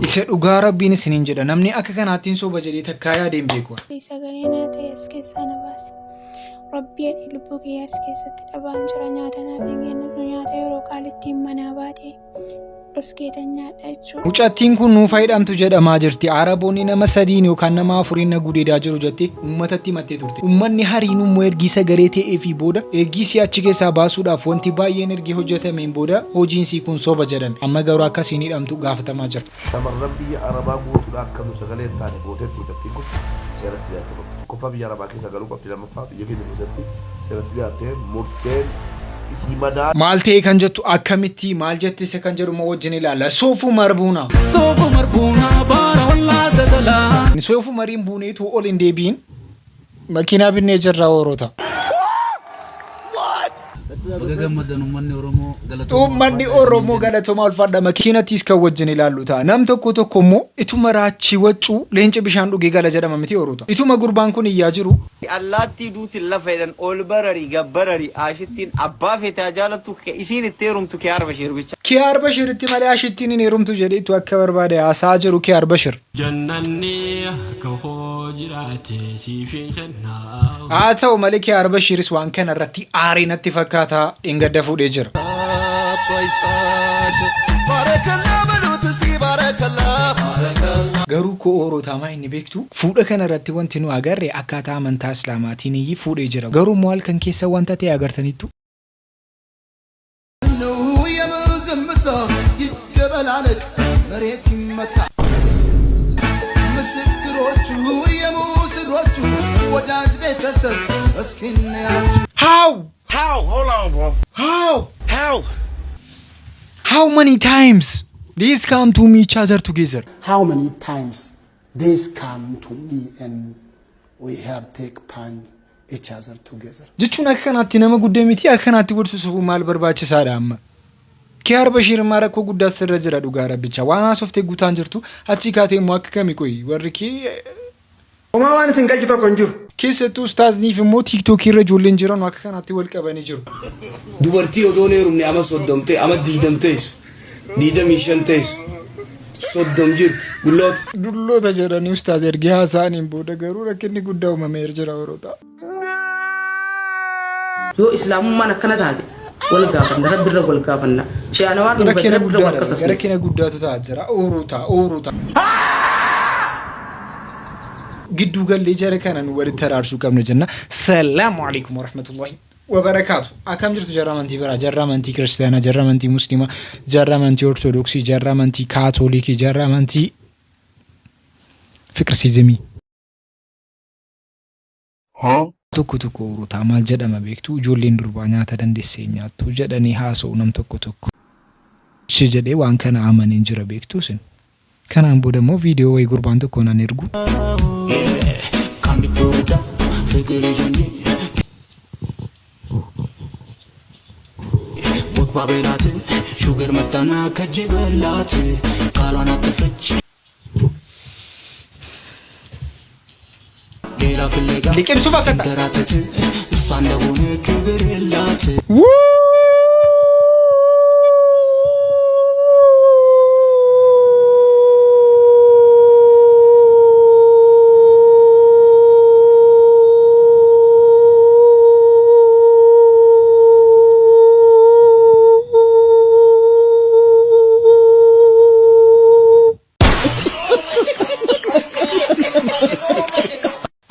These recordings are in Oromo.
isa dhugaa rabbiin isiniin jedha namni akka kanaatiin soba jedhee takkaa yaadeen beeku. Sagalee ta'es keessaa na baase. Rabbiin lubbuu kiyyaas keessatti dhabaan jira nyaata naaf hin kennu nyaata yeroo qaalittiin manaa baate. Dhoskeetan nyaadha jechuudha. Mucattiin kun nuuf fayyadamtu jedhamaa jirti. Araboonni nama 3 yookaan nama 4 na gudeedaa jiru jettee uummatatti himattee turte. Uummanni hariin immoo ergii sagalee ta'ee fi booda ergii si achi keessaa baasuudhaaf wanti baay'een ergii hojjetameen booda hojiin si kun soba jedhame. Amma garuu akkasiin hidhamtu gaafatamaa jira. Shamarran biyya Arabaa guutuudha akka nu sagalee taane gootetti mucattiin kun seeratti dhiyaatu. Qofa biyya Arabaa keessa galuu qabdi lammaffaa biyya keenya keessatti seeratti dhiyaattee murteen maal ta'e kan jettu akkamitti maal jettise kan jedhu wajjin ilaalla. Soofu marbuuna baara wallaa dadala. Soofu mariin buuneetu ol hin deebiin makiinaa binnee jirra Oroota. Uummanni Oromoo galatooma ulfaadha makiinattis kan wajjin ilaallu ta'a. Nam tokko immoo ituma raachii waccuu leenci bishaan dhugee gala jedhama miti Oroota. Ituma gurbaan kun iyyaa jiru. Allaattii duuti lafa jedhan ol bararii gabararii ashittiin abbaa feetaa jaalattu isiin itti heerumtu Kiyaar Bashir bicha. Kiyaar Bashir itti malee ashittiin hin heerumtu jedheetu akka barbaade haasaa jiru Kiyaar Bashir. Jannanni kahoo jiraate siifin shannaa. Haa ta'u malee Kiyaar Bashiris waan kana irratti aarii natti fakkaata dhingadda fuudhee jira. Garuu ko Oroota maa inni beektu fuudha kana irratti wanti nu agarre akkaataa amantaa Islaamaatiin iyyi fuudhee jira. Garuu maal kan keessa wanta ta'e agartaniittu. Hold on, bro. How many times these come to me each other together? How many times these come to me and we have take punch each other together? Jechuun akka kanaatti nama guddaa miti akka kanaatti godsuuf maal barbaachisaadha amma. Kiyaar Bashir maarakkoo guddaa sirra jira dhugaa rabbicha waan haasoftee guutaan jirtu achi kaatee immoo akka kamii qoyi warri kee. Homaa waan isin qalchi tokko hin jiru. Keessattuu ustaazniif immoo tiiktookii irra ijoolleen jiran akka kanaatti wal qabanii jiru. Dubartii odoon heerumne ama 30 ama 20 teessu 25 teessu 30 jirtu dulloota jedhanii ustaaz ergee haasa'aniin booda garuu rakkinni guddaa uumameera jira Oroota. Yoo islaamummaan akkana taate wal gaafanna rabbirra wal gaafanna shi'aana waan dhuunfaa rakkina guddaatu ta'a jira Oroota. Giddu gallee jara kana nu walitti araarsuu qabna jenna. Salaamu alaykum wa rahmatullahi wa barakaatu. Akkam jirtu jarra amantii biraa, jarra amantii kiristaanaa, jarra amantii musliimaa, jarra amantii ortodoksii, jarra amantii kaatoolikii, jarra amantii fiqirsiizimii. Tokko Oroota maal jedhama beektu ijoolleen durbaa nyaata dandeessee nyaattu jedhanii haasa'u nam tokko. Shi jedhee waan kana amaniin jira beektu sin. Kanaan booda immoo viidiyoo wayii gurbaan tokko naan ergu. Sugar matana kajibalati kalana tafchi Gera filega Liqimsu fakkaata. Garatati sanda wone kibirelati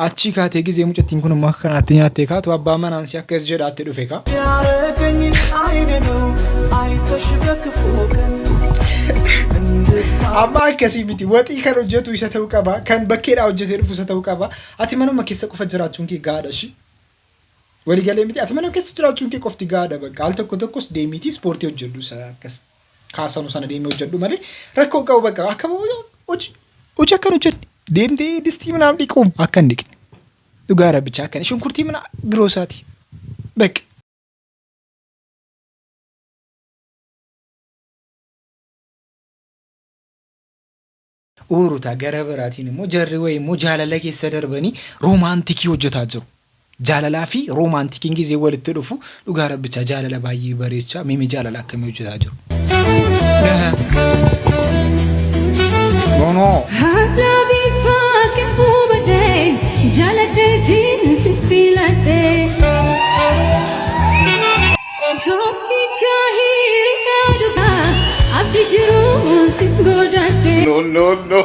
Achi kaatee gizee mucattiin kun amma kanaatti nyaattee kaatu abbaa manaan si akkas jedhaatti dhufe ka. Amma akkasii miti waxii kan hojjetu isa ta'uu qaba kan bakkeedhaa hojjetee dhufu isa ta'uu qaba. Ati manuma keessa qofa jiraachuun kee gaadha shi. Waligalee miti ati manuma keessa jiraachuun kee qofti gaadha bakka al tokkos deemiitii ispoortii hojjedhu isa akkas kaasanu sana deemee hojjedhu malee rakkoo qabu bakka akka hojii akkan hojjedhu. Deemtee distii minaan dhiquun akka hin dhiqne. Dhugaa rabbicha akka shunkurtii mina giroosaati. Bakka. Oroota gara biraatiin immoo jarri wayii immoo jaalala keessa darbanii roomaantikii hojjetaa jiru. Jaalalaa fi roomaantikiin gizee walitti dhufu dhugaa rabbicha jaalala baay'ee bareecha. Mimi jaalala akkamii hojjetaa jiru. kunoo. Haalabi fakkii buufatee jaalatee jiinsi filatee. Tokki jaahiri yaadudha abdi jiru si godhatee. No.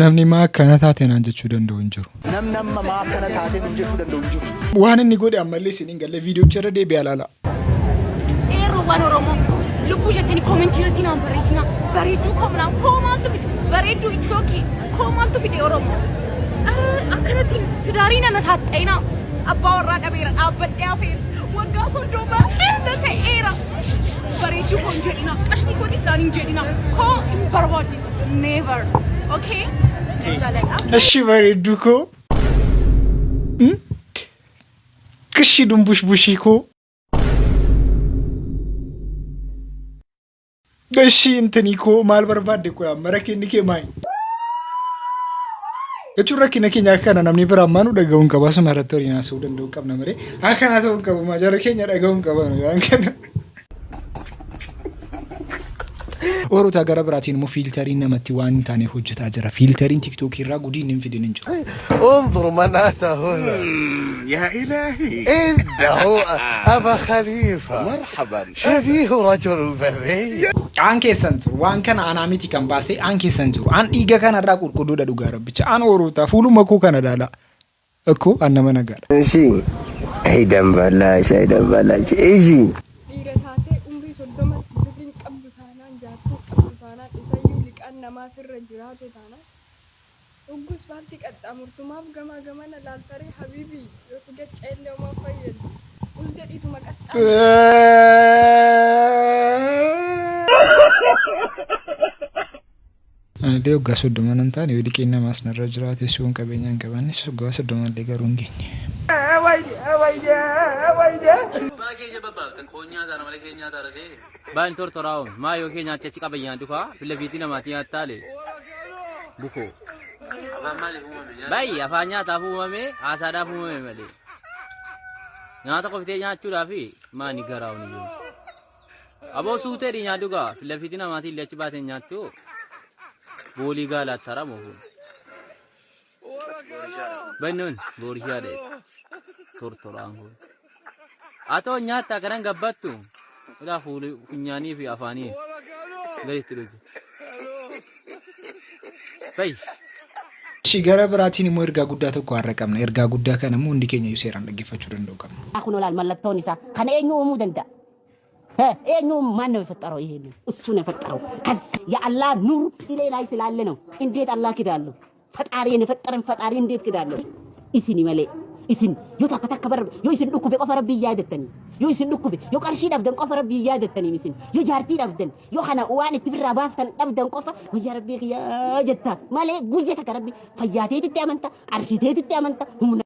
Namni maa akkana taate naan jechuu danda'u hin jiru. Namni maa akkana taate naan jechuu danda'u hin jiru. Waan inni godhe ammallee isin hin galle viidiyoocha irra deebi'aa ilaala. Waan Oromoo lubbuu jettanii koomentii irratti naan barreessina. Bareedduu koomnaan koomaaltu fide bareedduu it's okay koomaaltu fide Oromoo. Akkanatti tidaarii nana saaxxeena abbaa warraa qabeera dhaabbadhee hafeera waggaa soddoma na ta'eera. Bareedduu koon jedhina qashtii kooti isaan hin jedhina koo hin barbaachisu never. Okay? Ashi bareedduu koo. Kishi dumbush bushii koo. Ashi intanii koo maal barbaadde koo amma rakkinni kee maayi? Jechuun rakkina keenya akkana namni bira ammaanu dhaga'uun qaba asuma irratti horiin haasa'uu danda'uu qabna malee akkana ta'uu hin qabu maajara keenya dhaga'uun qaba. Oroota gara biraatiin immoo fiiltariin namatti waan hin taane hojjetaa jira. Fiiltariin tiktookii irraa gudiin hin fidin hin jiru. انظر من أتى هنا يا إلهي إنه أبا خليفة مرحبا شبيه رجل بري Aan keessan jiru waan kana anaa miti kan baasee aan keessan jiru aan dhiiga kanarraa qulqulluudha dhugaa rabbicha aan oroota fuuluma koo kana ilaala akkoo aan nama nagaadha. Eshi aidan ballash eshi. Dhiira taatee umrii 30 birriin qabdu taanaan jaartuu qabdu taanaan isayyuu liqaan namaa sirra jiraate taanaan dhuggus baatti qaxxaamurtumaaf gamaa gamana laaltaree habiibii yoo si gacca'ellee homaa fayyadu us jedhiituma Adee waggaa 30 nan taane yoo dhiqeen namaas narra jiraate si'oon qabeenyaan qabaannis waggaa 30 illee garuu hin geenye. Baan tortoraa'uun maa yoo kee nyaatti achi qabayyaan dhufaa fila fiitii namaatii nyaattaale bukoo. Baay'ee afaan nyaataaf uumame haasaadhaaf uumame malee nyaata qoftee nyaachuudhaaf maani garaa'uun iyyuu. Aboo suuteedhi nyaadhu gaa fila fiitii namaatii illee achi baatee nyaattu boolii gaalaatti haramu. Bannuun boorishaadhe tortoraan kun. Atoo nyaata kanan gabbattu ila funyaanii fi afaanii gaditti dhufu. Bayi. Gara biraatiin immoo ergaa guddaa tokko har'a qabna. Ergaa guddaa kana immoo hundi keenya seeraan dhaggeeffachuu danda'u qabna. Kun olaal mallattoon isaa kana eenyu uumuu danda'a? eenyu ማን ነው የፈጠረው? ይሄን እሱ ነው የፈጠረው። የአላህ ኑር ኢሌ ላይ ስላለ ነው። እንዴት አላህ ክዳለሁ? ፈጣሪን የፈጠረን ፈጣሪ እንዴት ክዳለሁ? ኢሲኒ መሌ ኢሲን ዮታ ከተከበር ዮ ኢሲን ዱኩ በቆፈረ ቢያደተኒ ዮ ኢሲን ዱኩ ዮ ቀርሺ ዳብደን ቆፈረ ቢያደተኒ ሚሲን ዮ ጃርቲ ዳብደን ዮ ሐና ዋን ትብራ ባፍተን ዳብደን ቆፈ ወያ ረቢ ያ ጀታ መሌ ጉጀ ተከረቢ ፈያቴ ትያመንታ ቀርሺቴ ትያመንታ ሁሙና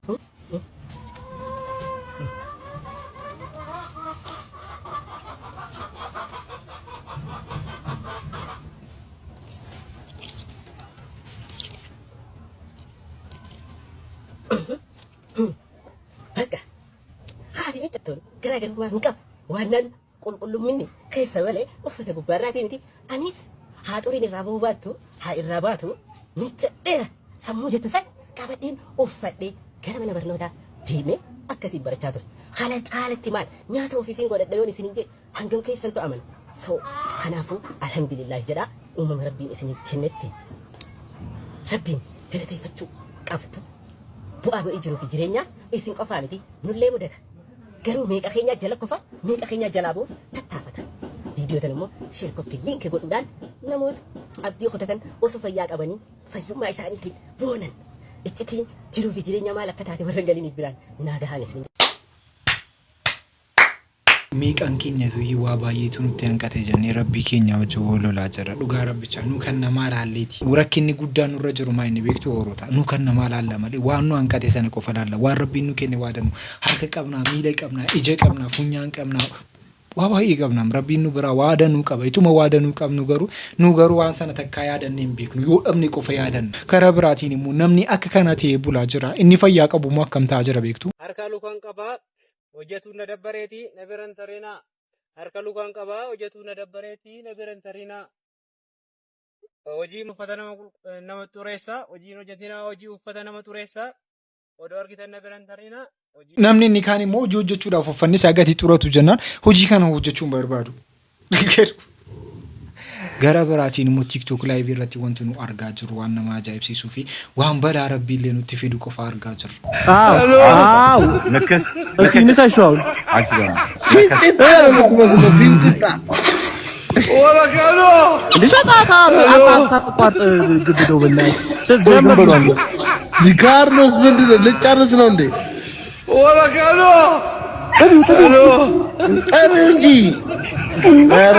Haka haati miccattoon garaagarummaa hin qabu waannaan qulqullumminni keessa malee uffata gubbaarraatii miti anis haa xuriin irraa bahuu baattu haa irraa baatu miccadheera sammuu jettu san qabadheen uffadhee gara mana barnootaa deemee akkasiin barachaa ture haala caalatti maal nyaata ofiifiin godhadha yoon isin hin jedhe hangam keessantu amana so kanaafuu alhamdulillah jedhaa uumama rabbiin isiniif kennetti rabbiin galateeffachuu qabdu. Bu'aa ba'ii jiruu fi jireenya isin qofaa miti nullee mudata garuu meeqa keenya jala qofa meeqa keenya jalaa buuf tattaafata viidiyoo tan immoo sheer koppii liinkii godhuudhaan namoota abdii kutatan osoo fayyaa qabanii fayyummaa isaaniitiin boonan iccitiin jiruu fi jireenya maal akka taate warra galiniif biraan naa gahaan isin Meeqan keenyatu waa baay'eetu nutti hanqate jennee rabbii keenya wajjin wololaa jira. Dhugaa rabbicha nu kan namaa laalleeti. Rakkinni guddaan nurra jiru maa inni beektu Oroota. Nu kan namaa laalla malee waan nu hanqate sana qofa laalla. Waan rabbiin nu kenne waadanu harka qabnaa, miila qabnaa, ija qabnaa, funyaan qabnaa. Waa baay'ee qabnaa. Rabbiin nu biraa waadanuu qaba. Ituma waadanuu qabnu garuu waan sana takkaa yaadannee hin beeknu. Yoo dhabne qofa yaadanna. Karaa biraatiin immoo namni akka kana ta'ee bulaa jira. Inni fayyaa qabu moo akkam ta'aa jira beektu? Harka lukaan qabaa. Hojjetu na dabbareeti na biran tarinaa harka lukaan qabaa hojjetu na dabbareeti na biran tarinaa hojii uffata nama xureessa hojiin hojjetinaa hojii uffata nama xureessa odoo argitan na biran tarinaa namni inni kaan immoo hojii hojjechuudhaaf uffanni isaa gatii xuratu jennaan hojii kana hojjechuun barbaadu. Gara biraatiin immoo TikTok live irratti wanti nu argaa jirru waan nama ajaa'ibsiisuu fi waan badaa rabbiillee nutti fidu qofa argaa jirru. Nakkas. Asii ni taashawu. Finxixxa ነው finxixxa. ወላ ካሎ ልሻታታ አቋርጥ ግብደው በላይ ጀምሩ አንተ ሊካርሎስ ምንድነው ልጨርስ ነው እንዴ? ወላ ካሎ እንጂ ኧረ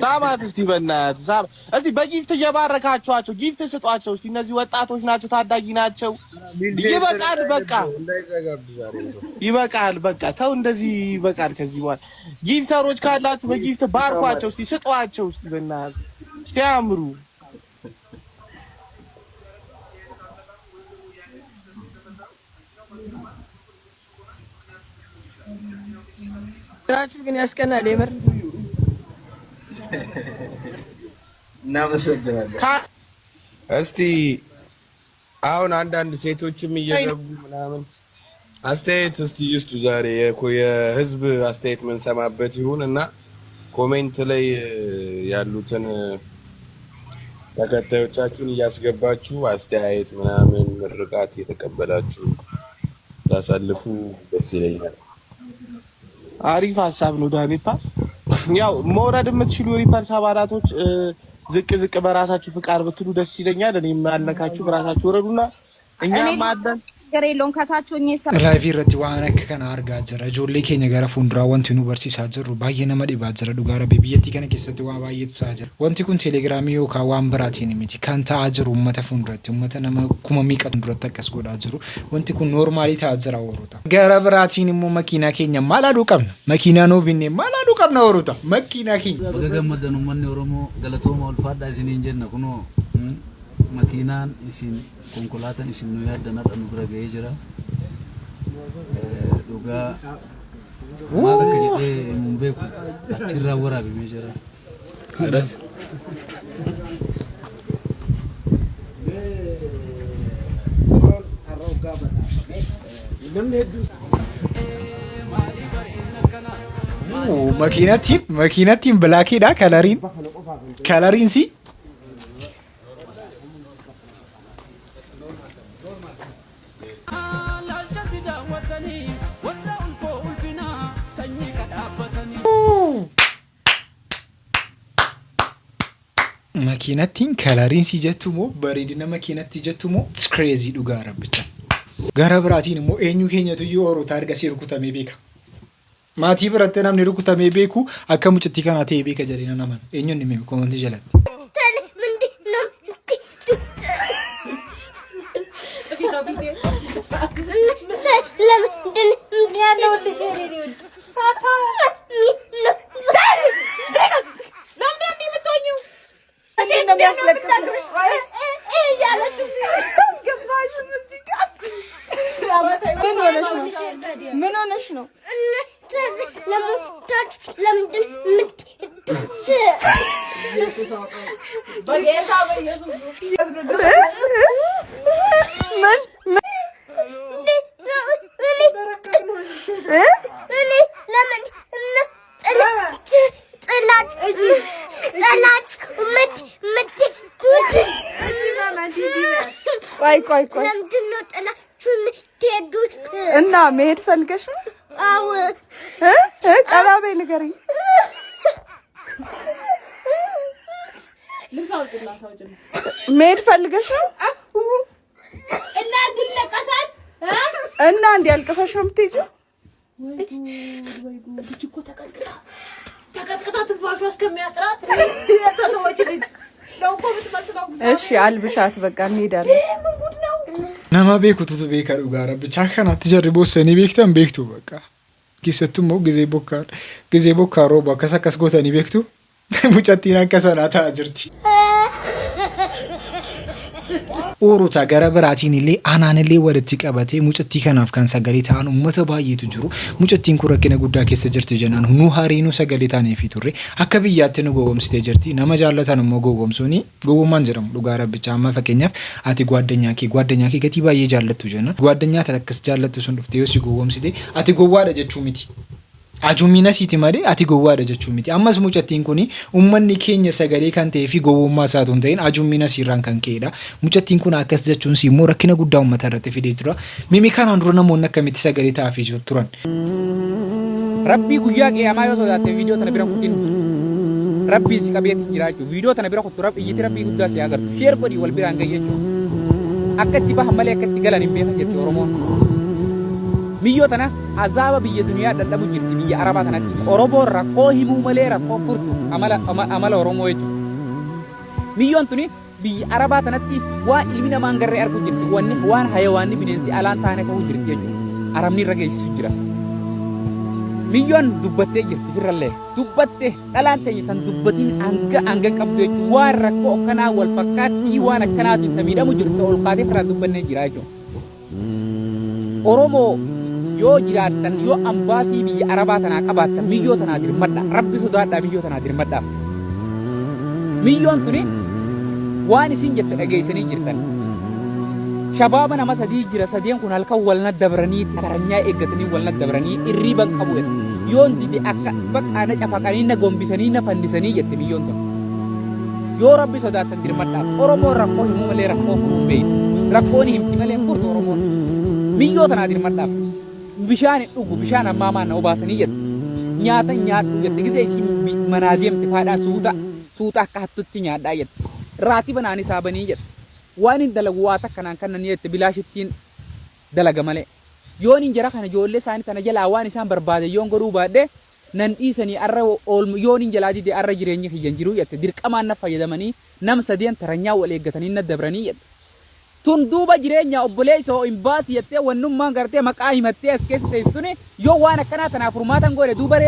ታማት እስቲ በእናትህ ሳብ እስቲ በጊፍት እየባረካችኋቸው ጊፍት ስጧቸው እስቲ እነዚህ ወጣቶች ናቸው ታዳጊ ናቸው ይበቃል በቃ ይበቃል በቃ ተው እንደዚህ ይበቃል ከዚህ በኋላ ጊፍተሮች ካላችሁ በጊፍት ባርኳቸው እስቲ ስጧቸው እስቲ በእናትህ እስቲ አምሩ ራችሁ ግን ያስቀናል የምር እስቲ አሁን አንዳንድ ሴቶችም እየገቡ ምናምን አስተያየት እስቲ ይስጡ። ዛሬ የህዝብ አስተያየት መንሰማበት ይሁን እና ኮሜንት ላይ ያሉትን ተከታዮቻችሁን እያስገባችሁ አስተያየት ምናምን ምርቃት እየተቀበላችሁ ታሳልፉ ደስ ይለኛል። አሪፍ ሀሳብ ነው ዳኒፓ። ያው መውረድ የምትችሉ ሪፐርስ አባላቶች ዝቅ በራሳችሁ ፍቃድ ብትሉ ደስ ይለኛል። እኔ ማለካችሁ በራሳችሁ ወረዱና እኛም ማደን ችግር የለውም ከታችሁ እኔ ላይቭ irratti waan akka kana argaa jira. Ijoollee keenya gara fuulduraa wanti nu barsiisaa jirru baay'ee nama dhibaa jira. Dhugaa rabbii biyyattii kana keessatti waa baay'eetu ta'aa jira. Wanti kun teelegiraamii yookaan waan biraatiin miti. Kan ta'aa jiru uummata fuulduratti uummata nama kuma miiqatu duratti akkas godhaa jiru. Wanti kun noormaalii ta'aa jira Oroota. Gara biraatiin immoo makiinaa keenya maal aduu qabna? Makiinaa nuu binne maal aduu qabna Oroota? Makiinaa keenya. Baga gammadan uummanni Oromoo galatooma ulfaadhaa isiniin jenna kunoo makiinaan isin konkolaataan isin nu yaaddanadha nu bira ga'ee jira. Dhugaa maal akka jedhee hin beeku achirraa waraabamee jira. makiinattiin bilaakiidha kalariin si makiinattiin kalariin si jettu moo bareedina makiinatti jettu moo it's crazy dhugaa rabbicha. Gara biraatiin immoo eenyu keenyatu yoo Oroota argasii rukutamee beeka. Maatii biratti namni rukutamee beeku akka mucattii kanaa ta'ee beeka jedhanii naman eenyuun ni meeku komantii jalatti. ምን ሆነሽ ነው? ቆይ እና መሄድ ፈልገሽ ነው? አዎ ቀራቤ ንገሪኝ። መሄድ ፈልገሽ ነው? እና ግን ለቀሳል እና እንዴ አልቀሳሽ ነው የምትሄጂው? ወይ ጉድ ልጅ እኮ ተቀጥቅጣ ትንፋሿ እስከሚያጥራት የተተወች ልጅ ነው እኮ የምትመስለው። እሺ አልብሻት በቃ እንሄዳለን። nama beekutu beeka dhugaa rabbicha kanatti jarri boossanii beektan beektu bakka keessattummoo gizee bokkaa rooba akkas gootanii beektu mucattiin akka sanaa ta'aa jirti. Oorota gara biraatiin illee aanaan illee walitti qabatee mucattii kanaaf kan sagalee ta'an uummata baay'eetu jiru. Mucattiin kun rakkina guddaa keessa jirti jennaan nu hariinuu sagalee ta'aniifi turre akka biyyaatti nu gowwomsitee jirti. Nama jaallatan immoo gowwomsuuni gowwommaan jedhamu dhugaa rabbicha amma fakkeenyaaf ati gwaaddanyaa kee gatii baay'ee jaallattu jenna. Gwaaddanyaa tan akkas jaallattu sun dhuftee yoo si gowwomsite ati gowwaadha jechuu miti. Ajumina siiti malee ati gowwaadha jechuu miti. Ammas mucattiin kuni uummanni keenya sagalee kan ta'ee fi gowwummaa isaatu hin ta'in ajumina sirraan kan ka'edha. Mucattiin kun akkas jechuun si immoo rakkina guddaa uummata irratti fidee jira. Mimi kanaan dura namoonni akkamitti sagalee ta'aafii turan. Rabbii guyyaa qiyaamaa yoo sodaatte viidiyoo tana bira kutin rabbii si qabeetti jiraachuu viidiyoo tana bira kuttu iyyiti rabbii guddaa si agartu sheer godhii wal biraan gayyachuu akka itti bahan malee akka itti galan hin beekan jetti Oromoon. Miyyoo tana azaaba biyya duniyaa dadhabu jirti biyya Arabaa tanatti Oromoon rakkoo himuu malee rakkoo furtu amala Oromoo jechuudha. Miyyoon tuni biyya Arabaa tanatti waan ilmi namaa hin garree argu jirti waan hayawaanni bineensi alaan taane ta'uu jirti jechuudha. Arabni irra geessisu jira. Miyyoon dubbattee jirti firrallee dubbatte dhalaan ta'e tan dubbatiin hanga qabdu jechuudha. Waan rakkoo akkanaa wal fakkaattii waan akkanaatiin miidhamu jirtu ol kaatee karaa dubbannee jira jechuudha. Oromoo yoo jiraattan yoo ambaasii biyya Arabaa tanaa qabaattan miyyoo tanaa dirmadha rabbi sodaadhaa miyyoo tanaa dirmadhaaf. Miyyoon tuni waan isin jettu dhageessanii jirtan. Shabaaba nama sadii jira sadeen kun halkan wal naddabranii taranyaa eeggatanii wal naddabranii irriiban qabu jedhu. Yoon dide akka baqaana cafaqanii na gombisanii na fandisanii jette miyyoon tun. Yoo rabbi sodaattan dirmadhaaf Oromoon rakkoo himuu malee rakkoo furuu beeytu. Rakkoon himti malee furtu Oromoon. Miyyoo tanaa dirmadhaaf. Bishaan dhugu bishaan ammaa maana obaasanii jedhu nyaata nyaadhu jette gisee isin manaa deemte faadhaa suuta akka hattutti nyaadhaa jette raatii banaanii saabanii jedhu waan hin dalagu waa takkanaan kannan jette bilaashittiin dalaga malee yoon hin jara kana ijoollee isaanii tana jalaa waan isaan barbaade yoon godhuu baadhee nan dhiisanii arra yoon hin jalaa dide arra jireenya kiyyan jiruu jette dirqamaan na fayyadamanii nam sadeen taranyaa wal eeggatanii na dabranii jette. Tun duuba jireenya obboleessa hin baasi jettee wannummaan gartee maqaa himattee as keessa teessituni yoo waan akkanaa tanaaf furmaatan godhe duuba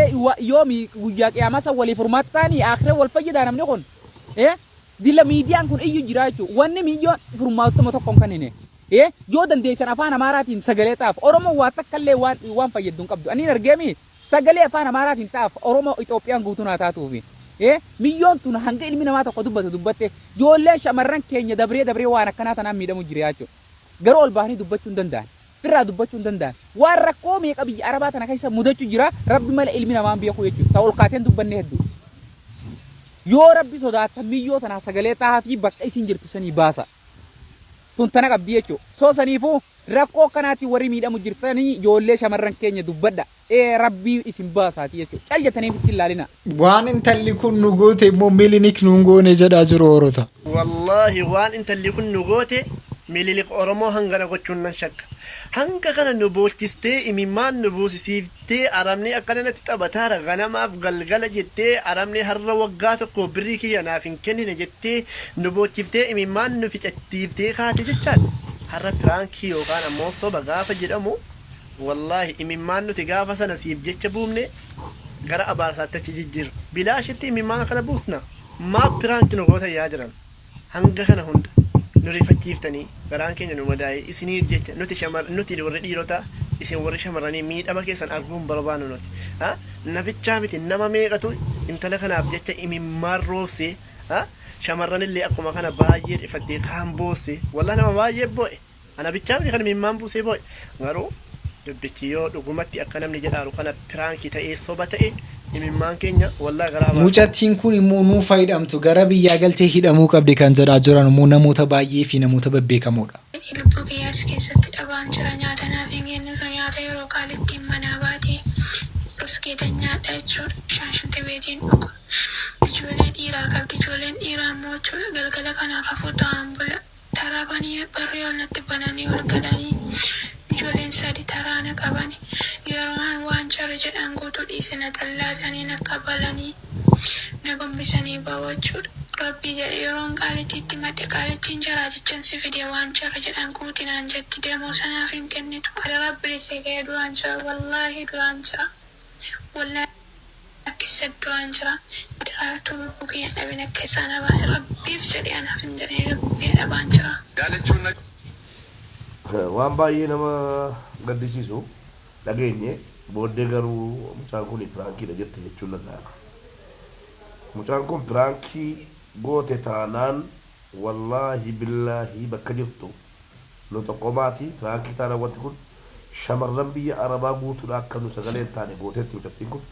yoo guyyaa qiyaamaa san waliif furmaata ta'anii akhiree wal fayyadaa namni kun dila miidiyaan kun iyyu jira jechuudha wanni miidiyoon furmaatuma tokkoon kan hin yoo dandeessan afaan Amaaraatiin sagalee ta'aaf Oromoo waa takkallee waan fayyaddu hin qabdu ani argeemi sagalee afaan Amaaraatiin ta'aaf Oromoo Itoophiyaan guutuu naa taatuufi. Miyyoon tun hanga ilmi namaa tokko dubbatte ijoolleen shamarran keenya dabree waan akkanaa tanaan miidhamu jira jechuudha. Garuu ol bahanii dubbachuu hin danda'an. Firraa dubbachuu hin danda'an. Waan rakkoo meeqa biyya Arabaa tana keessa mudachuu jira rabbi malee ilmi namaa beeku jechuudha. Ta'u ol kaateen dubbanne hedduu. Yoo rabbi sodaattan miyyoo tanaa sagalee ta'aa fi bakka isin jirtu sanii baasa. Tun tana qabdi jechuudha. Soo saniifuu rakkoo kanaatiin warri miidhamu jirtanii ijoollee shamarran keenya dubbadha. Rabbii isin baasaati jechuudha. Cal jettaniif itti ilaalina. Waan intalli kun nu goote immoo milinik nuun goone jedhaa jiru Orota. Wallaahi waan intalli kun nu goote mililik Oromoo hangana gochuun nan shakka. Hanga kana nu boocistee imimmaan nu buusisiiftee aramni akkanatti taphataara ganamaaf galgala jettee aramni har'a waggaa tokko birrii kiyya naaf hin kennine jettee nu boochiftee imimmaan nu ficattiiftee kaate jechaadha. Har'a piraankii yookaan ammoo soba gaafa jedhamu wallaahi imimmaan nuti gaafa sana siif jecha buufne gara abaarsaatti achi jijjiirra. Bilaashitti imimmaan kana buusna maaf piraankii nu goota yaa jiran hanga kana hunda nu rifachiiftanii garaan keenya nu madaa'e isiniif jecha nuti warri dhiirota isin warri shamarranii miidhama keessan arguun barbaannu nuti. Nabichaa miti nama meeqatu intala kanaaf jecha imimmaan roobsee shamarranillee akkuma kana baay'ee dhifattee kaan boosse wallaahi nama baay'ee boo'e. Nabichaa miti kan imimmaan buusee boo'e garuu dubbichi yoo dhugumatti akka namni jedhaaru kana piraankii ta'ee soba ta'e imimmaan keenya wallaahi gara abaarsa. Mucattiin kun immoo nuu fayyadamtu gara biyyaa galtee hidhamuu qabdi kan jedhaa jiran immoo namoota baay'ee fi namoota bebbeekamoodha. Lubbuu kiyyaas keessatti dhabaan jira nyaata naaf hin kennu nyaata yeroo qaalittiin manaa baatee dhuskeetan nyaadha jechuudha. Shaashunti beediin dhugu. Ijoollee dhiiraa qabdi ijoolleen dhiiraa immoo jechuudha galgala kanaaf hafuu ta'an bula. Taraa banii barree ol natti bananii ol galanii ijoolleen sadi taraana qabani yeroon waan carra jedhan guutuu dhiisina tallaasanii akka balanii na gombisanii bawachuudha. Rabbi jedhe yeroon qaalittiitti madde qaalittiin jaraa jechan si fide waan carra jedhan guutinaan jetti deemoo sanaaf hin kennitu. Ada rabbi lisse ga'ee duraan jira wallaahi duraan jira. Wallaahi akkisa duraan jira. Diraartuu lubbuu kiyya dhabin akka isaan habaasa rabbiif jedhee anaaf hin jedhee lubbuu kiyya dhabaan jira. Waan baay'ee nama gaddisiisu dhageenye booddee garuu mucaan kun piraankiidha jette jechuun danda'a. Mucaan kun pirankii goote taanaan wallaahi billaahi bakka jirtu nu tokkomaati pirankii taanaan wanti kun shamarran biyya arabaa guutuudha akka nu sagalee taane gooteetti mucattiin kun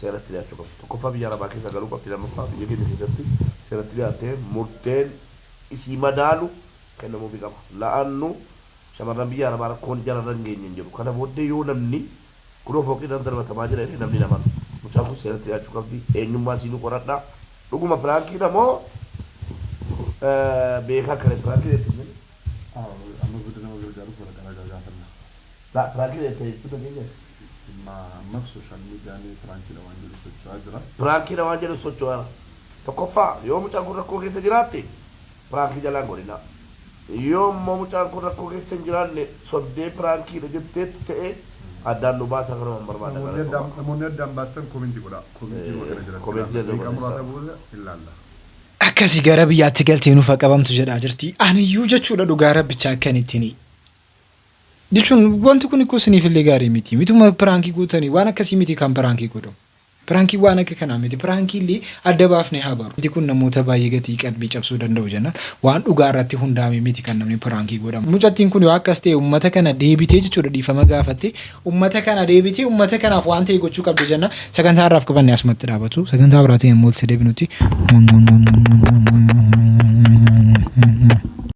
seeratti dhiyaachuu qabdi. Tokkoffaa biyya arabaa keessa galuu qabdi, lammaffaa biyya keenya keessatti seeratti dhiyaattee murteen isii madaalu kennamuufii qaba. La'annu shamarran biyya arabaa rakkoon jararran geenye hin jiru. Kana booddee yoo namni kunoo fooqiidhaan darbatamaa jira namni naman mucaan kun seeratti dhiyaachuu qabdi. Eenyummaa siinuu qoradhaa. Dhuguma piraankiidha moo beekaa akkana pirankii jechuun? Amma guddina nama gargaaruuf waraqaa gaafanna. Pirankii jechuun dhageenya? Ammaaf sooshaal miidiyaan piraankiidha waan jedhu socho'aa jira. Piraankiidha waan jedhu socho'aa. Tokkoffaa yoo mucaan kun rakkoo keessa jiraatte pirankii jalaan godhina. Yoo immoo mucaan kun rakkoo keessa hin jiraanne sobdee piraankiidha jetteetti ta'ee addaan nu baasa kanuma barbaada. Namoonni addaan baastan koomentii godha. Koomentii godha. Akkasii gara biyyaatti galtee nuuf qabamtu jedhaa jirti. Aniyyuu jechuudha dhugaa rabbichaa akkanittiin. Jechuun wanti kun ikkoo siniifillee gaarii miti. Mituma pirankii guutanii waan akkasii miti kan pirankii godhamu. Pirankii waan akka kanaa miti. Pirankii illee adda baafnee haa baru. Wanti kun namoota baay'ee gatii qalbii cabsuu danda'u jennaan waan dhugaa irratti hundaa'ame miti kan namni pirankii godhamu. Mucattiin kun yoo akkas ta'e uummata kana deebitee jechuudha dhiifama gaafatte uummata kana deebitee uummata kanaaf waan ta'e gochuu qabdi jenna. Sagantaa irraaf qabanne asumatti dhaabatu. Sagantaa biraatiin immoo itti deebinuti.